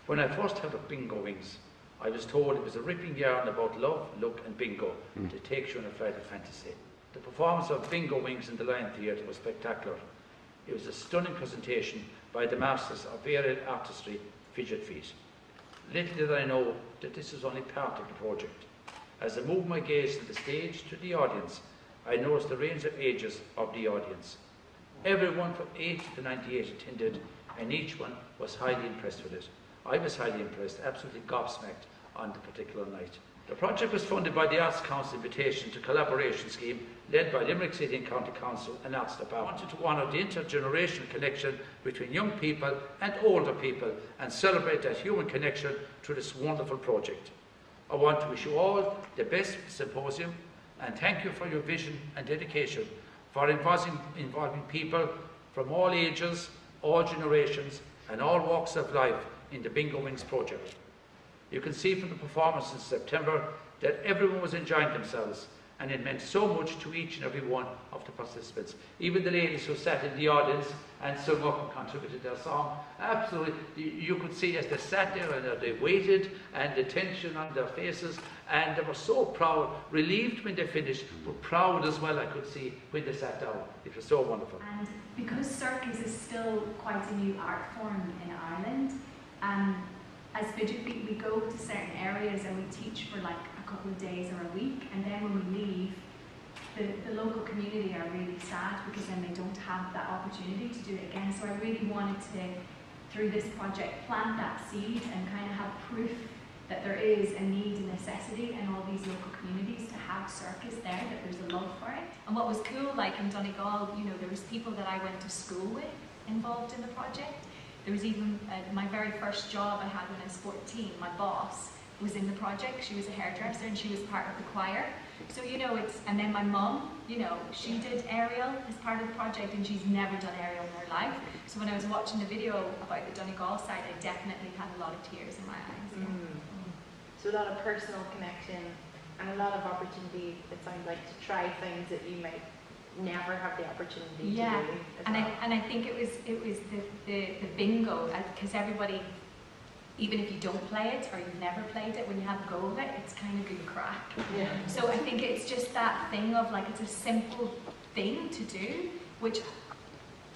When I first heard of Bingo Wings, I was told it was a ripping yarn about love, luck and bingo to take you on a flight of fantasy. The performance of Bingo Wings in the Lion Theatre was spectacular. It was a stunning presentation by the masters of varied artistry, Fidget Feet. Little did I know that this was only part of the project. As I moved my gaze from the stage to the audience, I noticed the range of ages of the audience. Everyone from 80 to 98 attended, and each one was highly impressed with it. I was highly impressed, absolutely gobsmacked on the particular night. The project was funded by the Arts Council Invitation to Collaboration Scheme, led by Limerick City and County Council and Arts Department. I wanted to honour the intergenerational connection between young people and older people and celebrate that human connection through this wonderful project. I want to wish you all the best with the symposium and thank you for your vision and dedication for involving people from all ages, all generations and all walks of life in the Bingo Wings project. You can see from the performance in September that everyone was enjoying themselves, and it meant so much to each and every one of the participants. Even the ladies who sat in the audience and sung up and contributed their song, absolutely, you could see as they sat there and they waited, and the tension on their faces, and they were so proud, relieved when they finished, but proud as well, I could see, when they sat down. It was so wonderful. And because circus is still quite a new art form in Ireland, as Fidget Feet, we go to certain areas and we teach for like a couple of days or a week, and then when we leave, the local community are really sad because then they don't have that opportunity to do it again. So I really wanted to, through this project, plant that seed and kind of have proof that there is a need and necessity in all these local communities to have circus there, that there's a love for it. And what was cool, like in Donegal, you know, there was people that I went to school with involved in the project. There was even my very first job I had when I was 14, my boss was in the project. She was a hairdresser and she was part of the choir. So, you know, and then my mum, you know, she did aerial as part of the project and she's never done aerial in her life. So when I was watching the video about the Donegal side, I definitely had a lot of tears in my eyes. Yeah. So a lot of personal connection and a lot of opportunity, it sounds like, to try things that you might never have the opportunity to do. And I think it was the bingo, because everybody, even if you don't play it or you've never played it, when you have a go of it, it's kind of good crack. Yeah. So I think it's just that thing of like, it's a simple thing to do, which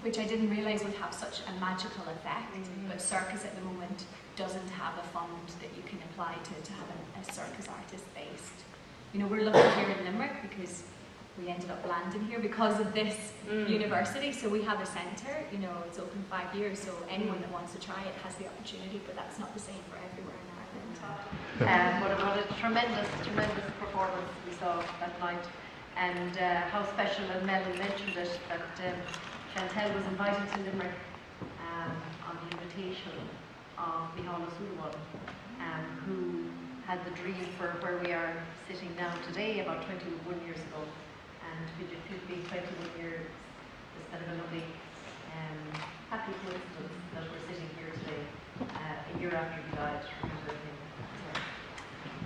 I didn't realise would have such a magical effect. But circus at the moment doesn't have a fund that you can apply to have a circus artist based. You know, we're lucky here in Limerick because we ended up landing here because of this university. So we have a centre, you know, it's open 5 years, so anyone that wants to try it has the opportunity, but that's not the same for everywhere in Ireland. What a tremendous performance we saw that night, and how special, and Melvin mentioned it, that Chantel was invited to Limerick on the invitation of Micheál O'Sullivan, who had the dream for where we are sitting now today about 21 years ago. And Fidget Feet being 21 years, it's kind of a lovely, happy coincidence that we're sitting here today, a year after he died, remembering him.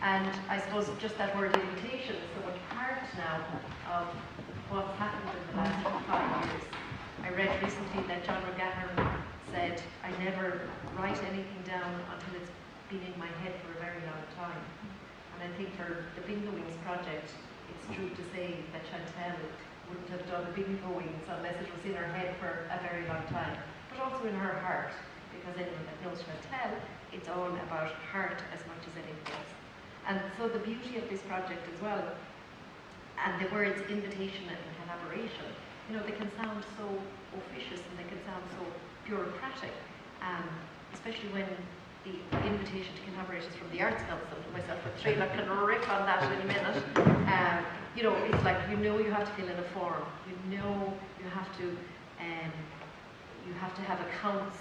And I suppose just that word invitation is so much part now of what's happened in the last 5 years. I read recently that John McGahern said, I never write anything down until it's been in my head for a very long time. And I think for the Bingo Wings project, it's true to say that Chantel wouldn't have done Bingo Wings unless it was in her head for a very long time, but also in her heart, because anyone that knows Chantel, it's all about heart as much as anything else. And so the beauty of this project as well, and the words invitation and collaboration, you know, they can sound so officious and they can sound so bureaucratic, especially when the invitation to collaborate is from the Arts Council. Myself and Trina can riff on that in a minute. You know, it's like, you know, you have to fill in a form. You know, you have to have accounts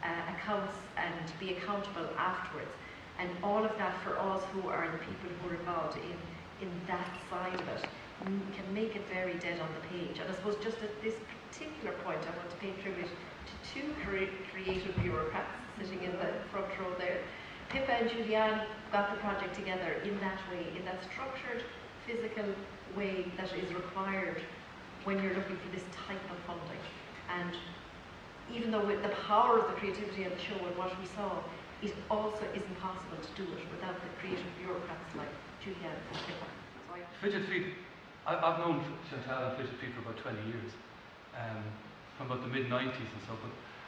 and be accountable afterwards. And all of that for us who are the people who are involved in that side of it can make it very dead on the page. And I suppose just at this particular point, I want to pay tribute to two creative bureaucrats sitting in the front row there. Pippa and Julianne got the project together in that way, in that structured, physical way that is required when you're looking for this type of funding. And even though with the power of the creativity of the show and what we saw, it also isn't possible to do it without the creative bureaucrats like Julianne and Pippa. So Fidget Feet, I've known Chantal and Fidget Feet for about 20 years, from about the mid-90s and so,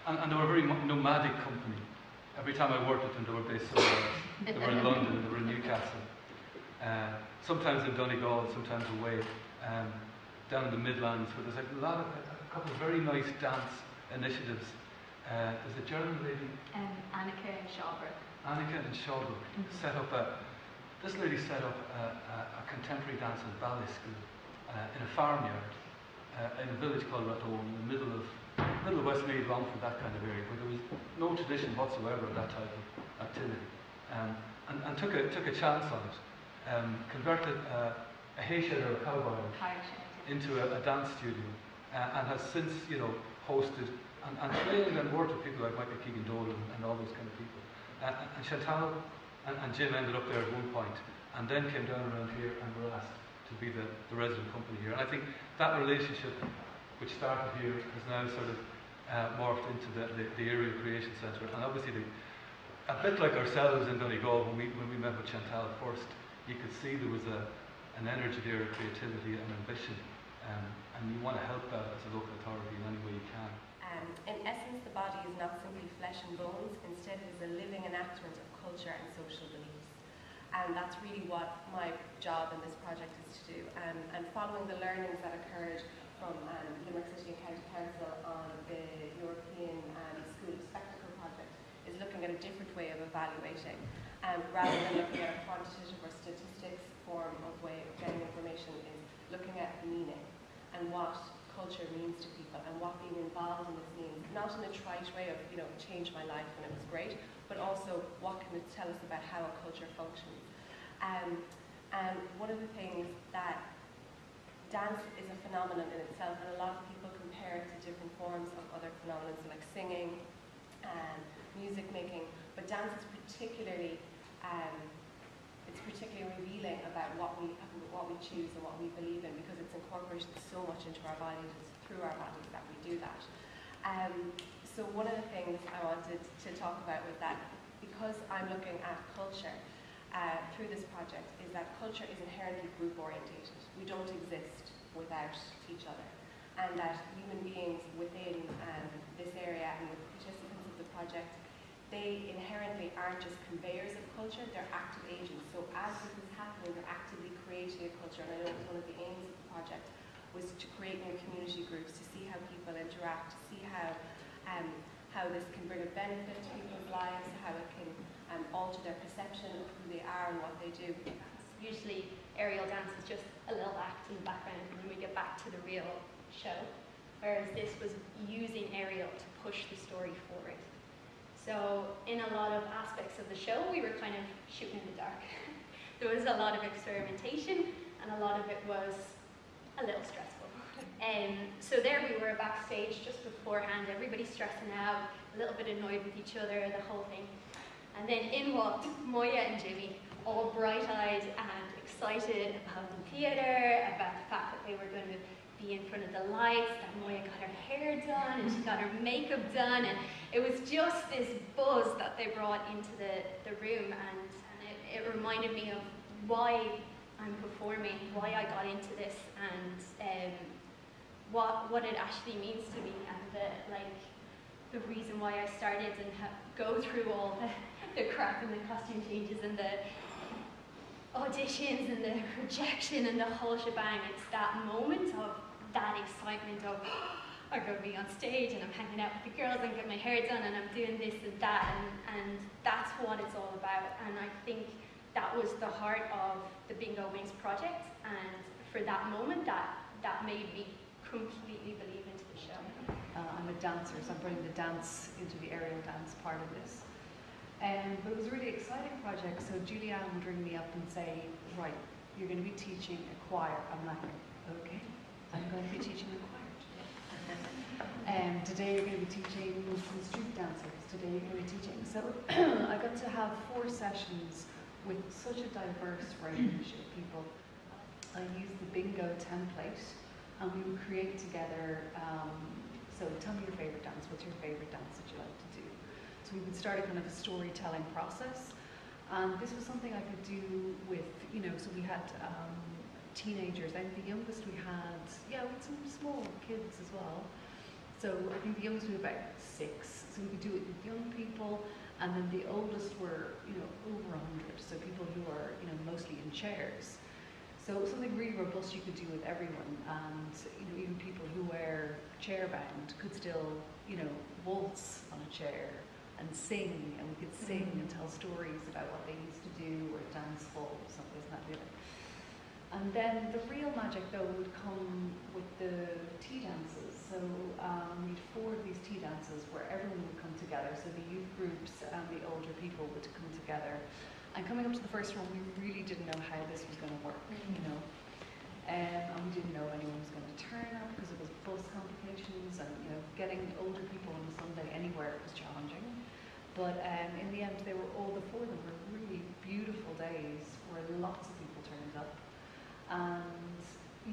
and they were a very nomadic company. Every time I worked with them, they were based somewhere else. They were in London, they were in Newcastle, sometimes in Donegal, sometimes away, down in the Midlands, where there's a couple of very nice dance initiatives. There's a German lady, Annika and Shawbrook. Annika and Shawbrook, this lady set up a contemporary dance and ballet school in a farmyard in a village called Rathone, in the middle of Westmeath, Longford, that kind of area, where there was no tradition whatsoever of that type of activity, and took a chance on it, converted a hay shed or a cow barn into a dance studio, and has since, hosted and trained and worked with people like Michael Keegan Dolan and all those kind of people. And Chantal and Jim ended up there at one point, and then came down around here and were asked to be the resident company here. And I think that relationship, which started here, has now sort of morphed into the Area Creation Centre. And obviously, a bit like ourselves in Donegal, when we met with Chantal first, you could see there was an energy there, a creativity and ambition, and you want to help that as a local authority in any way you can. In essence, the body is not simply flesh and bones, instead it is a living enactment of culture and social beliefs. And that's really what my job in this project is to do. And following the learnings that occurred from Limerick City and County Council on the European School of Spectacle project, is looking at a different way of evaluating. Rather than looking at a quantitative or statistics form of way of getting information, is looking at meaning and what culture means to people and what being involved in this means, not in a trite way of, changed my life and it was great, but also what can it tell us about how a culture functions. And one of the things that dance is a phenomenon in itself, and a lot of people compare it to different forms of other phenomena, so like singing and music making, but dance is particularly revealing about what we choose and what we believe in, because it's incorporated so much into our bodies, it's through our bodies that we do that. So one of the things I wanted to talk about was that, because I'm looking at culture through this project, is that culture is inherently group orientated. We don't exist without each other, and that human beings within this area and the participants of the project, they inherently aren't just conveyors of culture, they're active agents. So as this is happening, they're actively creating a culture. And I know one of the aims of the project was to create new community groups, to see how people interact, to see how this can bring a benefit to people's lives, how it can alter their perception of who they are and what they do. Usually aerial dance is just a little act in the background and then we get back to the real show. Whereas this was using aerial to push the story forward. So in a lot of aspects of the show, we were kind of shooting in the dark. There was a lot of experimentation, and a lot of it was a little stressful. So there we were backstage just beforehand, everybody stressing out, a little bit annoyed with each other, the whole thing. And then in walked Moya and Jimmy, all bright-eyed and excited about the theatre, about the fact that they were going to be in front of the lights, that Moya got her hair done and she got her makeup done, and it was just this buzz that they brought into the room, and it reminded me of why I'm performing, why I got into this, and what it actually means to me, and the reason why I started and go through all the crap and the costume changes and the auditions and the rejection and the whole shebang. It's that moment of that excitement of, I'm going to be on stage and I'm hanging out with the girls and getting my hair done and I'm doing this and that, and that's what it's all about. And I think that was the heart of the Bingo Wings project, and for that moment that made me completely believe into the show. I'm a dancer, so I'm bringing the dance into the aerial dance part of this. But it was a really exciting project, so Julianne would ring me up and say, right, you're going to be teaching a choir. I'm like, okay, I'm going to be teaching a choir today. Today you're going to be teaching some street dancers. Today you're going to be teaching. So I got to have 4 sessions with such a diverse range of people. I used the bingo template, and we would create together So tell me your favorite dance. What's your favorite dance that you like to do? So we would start a kind of a storytelling process. And this was something I could do with, you know, so we had teenagers. I think the youngest we had, yeah, we had some small kids as well. So I think the youngest was about 6. So we could do it with young people. And then the oldest were, you know, over 100. So people who are, you know, mostly in chairs. So it was something really robust you could do with everyone. And, you know, even people who were chair bound could still, you know, waltz on a chair and sing, and we could sing and tell stories about what they used to do, or dance hall, something like that, the other. And then the real magic, though, would come with the tea dances. So we had 4 of these tea dances where everyone would come together. So the youth groups and the older people would come together. And coming up to the first one, we really didn't know how this was going to work, you know. And we didn't know anyone was going to turn up because it was bus complications, and, you know, getting older people on a Sunday anywhere was challenging. But in the end, they were all, the 4 of them were really beautiful days where lots of people turned up. And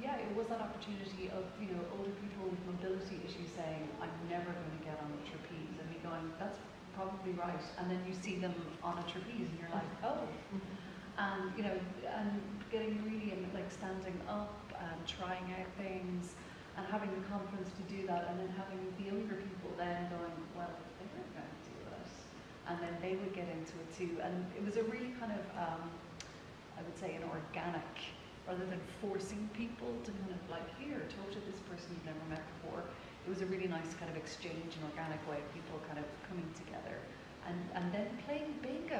yeah, it was that opportunity of, you know, older people with mobility issues saying, I'm never going to get on a trapeze. And me going, that's probably right. And then you see them on a trapeze and you're like, oh. And, you know, and getting really, like, standing up and trying out things and having the confidence to do that, and then having the younger people then going, well, they weren't going to do it. And then they would get into it too. And it was a really kind of, I would say, an organic, rather than forcing people to kind of like, here, talk to this person you've never met before. It was a really nice kind of exchange and organic way of people kind of coming together. And then playing bingo.